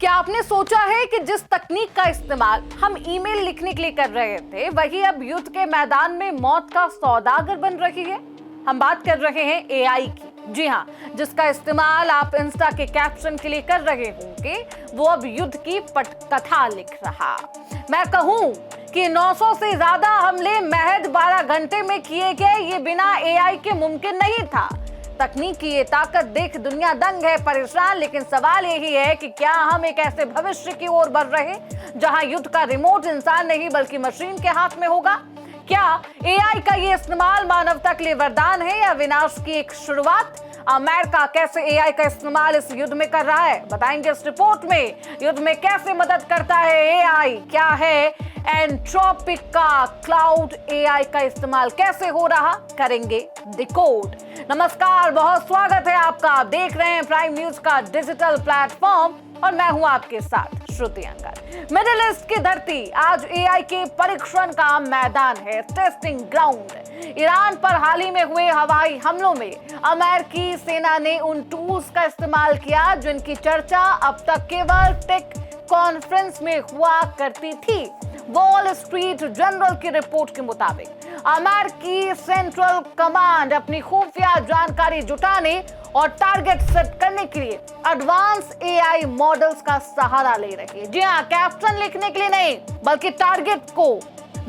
क्या आपने सोचा है कि जिस तकनीक का इस्तेमाल हम ईमेल लिखने के लिए कर रहे थे, वही अब युद्ध के मैदान में मौत का सौदागर बन रही है? हम बात कर रहे हैं एआई की। जी हां, जिसका इस्तेमाल आप इंस्टा के कैप्शन के लिए कर रहे होंगे, वो अब युद्ध की पटकथा लिख रहा। मैं कहूं कि 900 से ज्यादा हमले महज 12 घंटे में किए गए, ये बिना एआई के मुमकिन नहीं था। तकनीक की ये ताकत देख दुनिया दंग है, परेशान। लेकिन सवाल यही है कि क्या हम एक ऐसे भविष्य की ओर बढ़ रहे हैं जहां युद्ध का रिमोट इंसान नहीं बल्कि मशीन के हाथ में होगा? क्या एआई का ये इस्तेमाल मानवता के लिए वरदान है या विनाश की एक शुरुआत? अमेरिका कैसे एआई का इस्तेमाल इस युद्ध में कर रहा है, बताएंगे इस रिपोर्ट में। युद्ध में कैसे मदद करता है एआई, क्या है एंथ्रोपिक का क्लाउड एआई का इस्तेमाल कैसे हो रहा, करेंगे डिकोड। नमस्कार, बहुत स्वागत है आपका। आप देख रहे हैं प्राइम न्यूज का डिजिटल प्लेटफॉर्म और मैं हूं आपके साथ श्रुति अंगद। मिडिल ईस्ट की धरती आज एआई के परीक्षण का मैदान है, टेस्टिंग ग्राउंड। ईरान पर हाल ही में हुए हवाई हमलों में अमेरिकी सेना ने उन टूल्स का इस्तेमाल किया जिनकी चर्चा अब तक केवल टेक कॉन्फ्रेंस में हुआ करती थी। वॉल स्ट्रीट जर्नल की रिपोर्ट के मुताबिक अमेरिकी सेंट्रल कमांड अपनी खुफिया जानकारी जुटाने और टारगेट सेट करने के लिए एडवांस एआई मॉडल्स का सहारा ले रही है। जी हाँ, कैप्शन लिखने के लिए नहीं बल्कि टारगेट को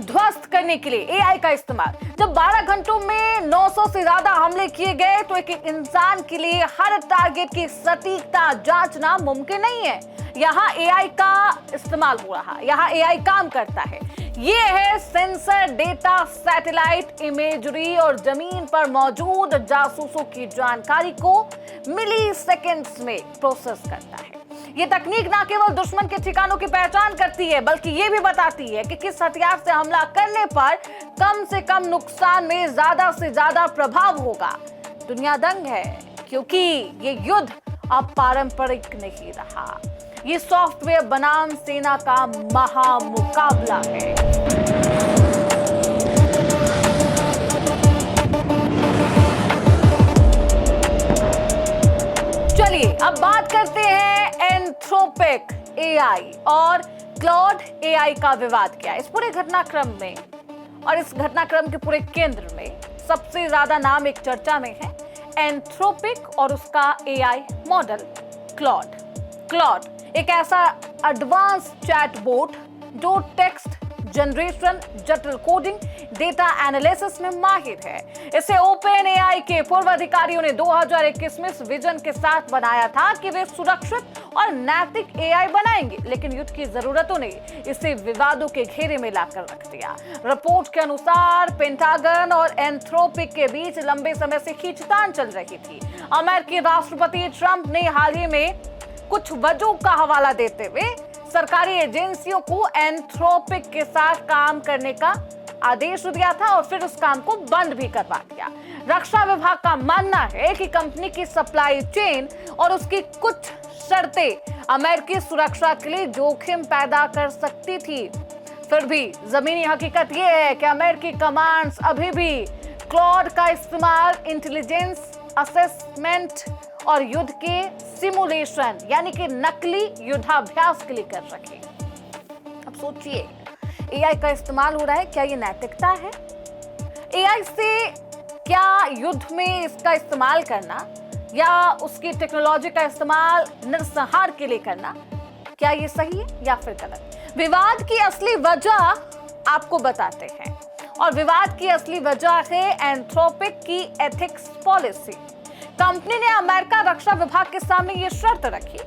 ध्वस्त करने के लिए एआई का इस्तेमाल। जब 12 घंटों में 900 से ज्यादा हमले किए गए तो एक इंसान के लिए हर टारगेट की सटीकता जांचना मुमकिन नहीं है। यहाँ एआई का इस्तेमाल हो रहा, यहाँ एआई काम करता है। ये है सेंसर डेटा, सैटेलाइट इमेजरी और जमीन पर मौजूद जासूसों की जानकारी को मिली सेकेंड्स में प्रोसेस करता है। ये तकनीक ना केवल दुश्मन के ठिकानों की पहचान करती है बल्कि ये भी बताती है कि किस हथियार से हमला करने पर कम से कम नुकसान में ज्यादा से ज्यादा प्रभाव होगा। दुनिया दंग है क्योंकि ये युद्ध अब पारंपरिक नहीं रहा। ये सॉफ्टवेयर बनाम सेना का महामुकाबला है। चलिए अब बात करते हैं एंथ्रोपिक एआई और क्लाउड एआई का विवाद क्या है। इस पूरे घटनाक्रम में और इस घटनाक्रम के पूरे केंद्र में सबसे ज्यादा नाम एक चर्चा में है एंथ्रोपिक और उसका एआई मॉडल क्लाउड। क्लाउड एक ऐसा एडवांस चैटबॉट जो टेक्स्ट जनरेशन, जटिल कोडिंग, डेटा एनालिसिस में माहिर है। इसे ओपन एआई के पूर्व अधिकारियों ने 2021 में इस विजन के साथ बनाया था कि वे सुरक्षित और नैतिक एआई बनाएंगे, लेकिन युद्ध की जरूरतों ने इसे विवादों के घेरे में लाकर रख दिया। रिपोर्ट के अनुसार पेंटागन और एंथ्रोपिक के बीच लंबे समय से खींचतान चल रही थी। अमेरिकी राष्ट्रपति ट्रंप ने हाल ही में कुछ वजहों का हवाला देते हुए सरकारी एजेंसियों को एंथ्रोपिक के साथ काम करने का आदेश दिया था और फिर उस काम को बंद भी करवा दिया। रक्षा विभाग का मानना है कि कंपनी की सप्लाई चेन और उसकी कुछ शर्तें अमेरिकी सुरक्षा के लिए जोखिम पैदा कर सकती थी। फिर भी जमीनी हकीकत यह है कि अमेरिकी कमांड्स अभी भी क्लाउड का इस्तेमाल इंटेलिजेंस असेसमेंट और युद्ध के सिमुलेशन यानी कि नकली युद्धाभ्यास के लिए कर रहे हैं। अब सोचिए, एआई का इस्तेमाल हो रहा है, क्या ये नैतिकता है? एआई से क्या युद्ध में इसका इस्तेमाल करना या उसकी टेक्नोलॉजी का इस्तेमाल नरसंहार के लिए करना, क्या ये सही है या फिर गलत? विवाद की असली वजह आपको बताते हैं और विवाद की असली वजह है एंथ्रोपिक की एथिक्स पॉलिसी। कंपनी ने अमेरिका रक्षा विभाग के सामने ये शर्त रखी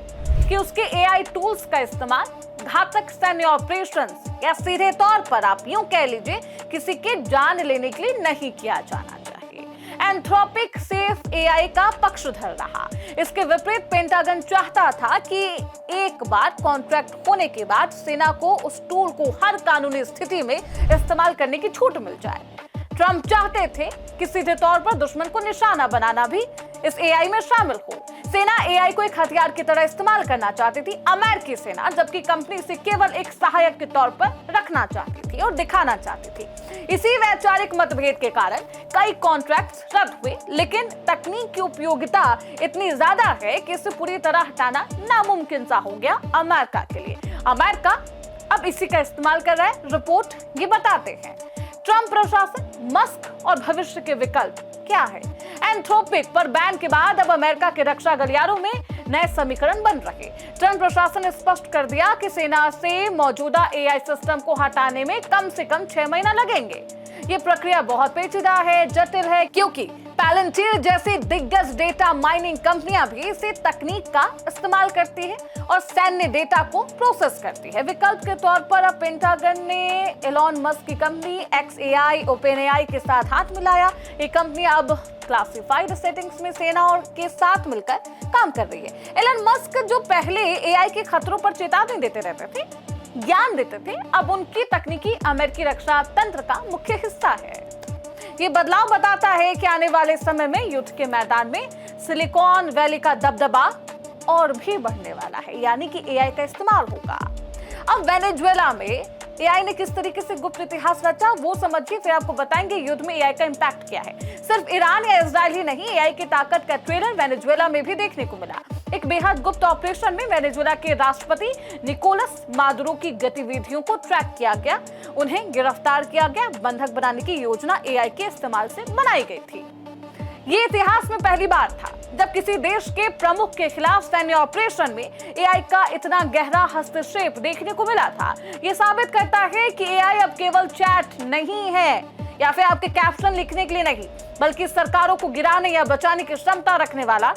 कि उसके एआई टूल्स का इस्तेमाल घातक सैन्य ऑपरेशंस या सीधे तौर पर आप यूं कह लीजिए किसी के जान लेने के लिए नहीं किया जाना चाहिए। एंथ्रोपिक सेफ एआई का पक्षधर रहा। इसके विपरीत पेंटागन चाहता था कि एक बार कॉन्ट्रैक्ट होने के बाद सेना को उस टूल को हर कानूनी स्थिति में इस्तेमाल करने की छूट मिल जाए। ट्रंप चाहते थे कि सीधे तौर पर दुश्मन को निशाना बनाना भी इस एआई में शामिल हो। सेना एआई को एक हथियार की तरह इस्तेमाल करना चाहती थी, अमेरिकी सेना, जबकि कंपनी इसे केवल एक सहायक के तौर पर रखना चाहती थी और दिखाना चाहती थी। इसी वैचारिक मतभेद के कारण कई कॉन्ट्रैक्ट्स रद्द हुए, लेकिन तकनीक की उपयोगिता इतनी ज्यादा है कि इसे पूरी तरह हटाना नामुमकिन सा हो गया अमेरिका के लिए। अमेरिका अब इसी का इस्तेमाल कर रहा है, रिपोर्ट ये बताते हैं। ट्रंप प्रशासन, मस्क और भविष्य के विकल्प क्या है? एंथ्रोपिक पर बैन के बाद अब अमेरिका के रक्षा गलियारों में नए समीकरण बन रहे। ट्रंप प्रशासन ने स्पष्ट कर दिया कि सेना से मौजूदा एआई सिस्टम को हटाने में कम से कम 6 महीना लगेंगे। ये प्रक्रिया बहुत पेचीदा है, जटिल है, क्योंकि पैलेंटियर जैसी दिग्गज डेटा माइनिंग कंपनियां भी इसी तकनीक का इस्तेमाल करती है और सैन्य डेटा को प्रोसेस करती है। विकल्प के तौर पर अब पेंटागन ने एलॉन मस्क की कंपनी XAI, OpenAI के साथ हाथ मिलाया। ये कंपनी अब क्लासिफाइड सेटिंग्स में सेना और के साथ मिलकर काम कर रही है। एलन मस्क जो पहले एआई के खतरों पर चेतावनी देते रहते थे, ज्ञान देते थे, अब उनकी तकनीकी अमेरिकी रक्षा तंत्र का मुख्य हिस्सा है। ये बदलाव बताता है कि आने वाले समय में युद्ध के मैदान में सिलिकॉन वैली का दबदबा और भी बढ़ने वाला है, यानी कि एआई का इस्तेमाल होगा। अब वेनेजुएला में एआई ने किस तरीके से गुप्त इतिहास रचा, वो समझिए, फिर आपको बताएंगे युद्ध में एआई का इंपैक्ट क्या है। सिर्फ ईरान या इजराइल ही नहीं, एआई की ताकत का ट्रेलर वेनेजुएला में भी देखने को मिला। एक बेहद गुप्त ऑपरेशन में वेनेजुएला के राष्ट्रपति निकोलस मादुरो की गतिविधियों को ट्रैक किया गया, उन्हें गिरफ्तार किया गया। बंधक बनाने की योजना एआई के इस्तेमाल से बनाई गई थी। ये इतिहास में पहली बार था जब किसी देश के प्रमुख के खिलाफ सैन्य ऑपरेशन में एआई का इतना गहरा हस्तक्षेप देखने को मिला था। ये साबित करता है कि एआई अब केवल चैट नहीं है या फिर आपके कैप्शन लिखने के लिए नहीं, बल्कि सरकारों को गिराने या बचाने की क्षमता रखने वाला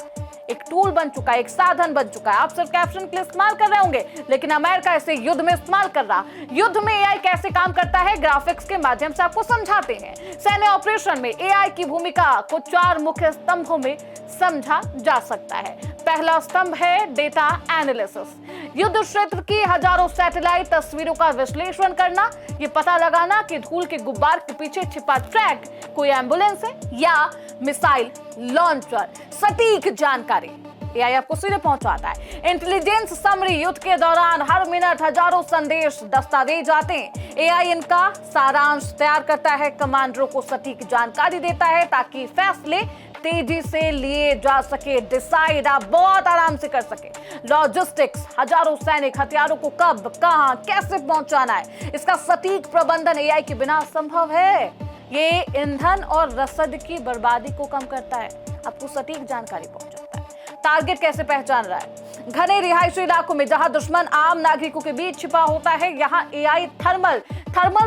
एक टूल बन चुका है, एक साधन बन चुका है। आप सिर्फ कैप्शन के लिए इस्तेमाल कर रहे होंगे, लेकिन अमेरिका इसे युद्ध में इस्तेमाल कर रहा। युद्ध में एआई कैसे काम करता है, ग्राफिक्स के माध्यम से आपको समझाते हैं। सैन्य ऑपरेशन में एआई की भूमिका को 4 मुख्य स्तंभों में समझा जा सकता है। पहला स्तंभ है डेटा एनालिसिस। युद्ध क्षेत्र की हजारों सैटेलाइट तस्वीरों का विश्लेषण करना, ये पता लगाना कि धूल के गुब्बार के पीछे छिपा ट्रैक कोई एम्बुलेंस है या मिसाइल लॉन्चर। सटीक जानकारी एआई आपको सीधे पहुंचाता है। इंटेलिजेंस समरी, युद्ध के दौरान हर मिनट हजारों संदेश दस्तावेज आते हैं। एआई इनका सारांश तैयार करता है, कमांडरों को सटीक जानकारी देता है ताकि फैसले तेजी से लिए जा सके, डिसाइड आप बहुत आराम से कर सके। लॉजिस्टिक्स, हजारों सैनिक हथियारों को कब, कहां, कैसे पहुंचाना है, इसका सटीक प्रबंधन एआई के बिना असंभव है। ये ईंधन और रसद की बर्बादी को कम करता है, आपको सटीक जानकारी पहुंचाता है। टारगेट कैसे पहचान रहा है, घने रिहायशी इलाकों में जहां दुश्मन आम नागरिकों के बीच छिपा होता है, यहाँ एआई थर्मल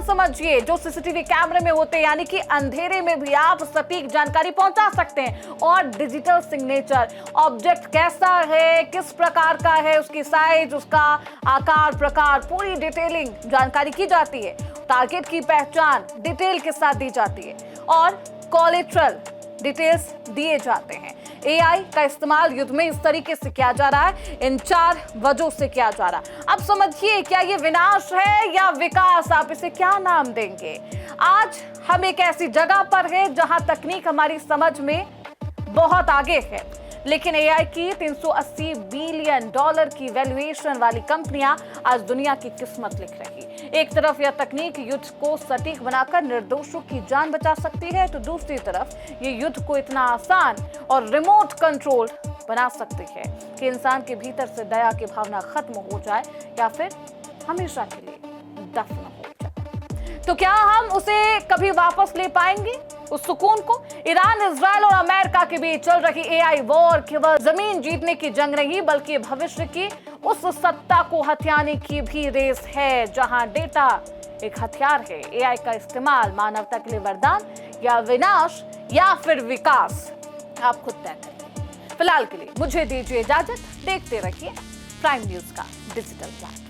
समझिए जो सीसीटीवी कैमरे में होते हैं, यानी कि अंधेरे में भी आप सटीक जानकारी पहुंचा सकते हैं। और डिजिटल सिग्नेचर, ऑब्जेक्ट कैसा है, किस प्रकार का है, उसकी साइज, उसका आकार, प्रकार, पूरी डिटेलिंग जानकारी की जाती है। टारगेट की पहचान डिटेल के साथ दी जाती है और कोलेट्रल डिटेल्स दिए जाते हैं। एआई का इस्तेमाल युद्ध में इस तरीके से किया जा रहा है, इन 4 वजहों से किया जा रहा है। अब समझिए, क्या ये विनाश है या विकास, आप इसे क्या नाम देंगे? आज हम एक ऐसी जगह पर है जहां तकनीक हमारी समझ में बहुत आगे है, लेकिन एआई की $380 बिलियन की वैल्यूएशन वाली कंपनियां आज दुनिया की किस्मत लिख रही। एक तरफ यह तकनीक युद्ध को सटीक बनाकर निर्दोषों की जान बचा सकती है, तो दूसरी तरफ ये युद्ध को इतना आसान और रिमोट कंट्रोल बना सकती है कि इंसान के भीतर से दया की भावना खत्म हो जाए या फिर हमेशा के लिए दफन हो जाए। तो क्या हम उसे कभी वापस ले पाएंगे, उस सुकून को? ईरान, इजराइल और अमेरिका के बीच चल रही एआई वॉर केवल जमीन जीतने की जंग नहीं, बल्कि भविष्य की उस सत्ता को हथियाने की भी रेस है जहां डेटा एक हथियार है। एआई का इस्तेमाल मानवता के लिए वरदान या विनाश या फिर विकास, आप खुद तय करें। फिलहाल के लिए मुझे दीजिए इजाजत, देखते रहिए प्राइम न्यूज का डिजिटल प्लेटफॉर्म।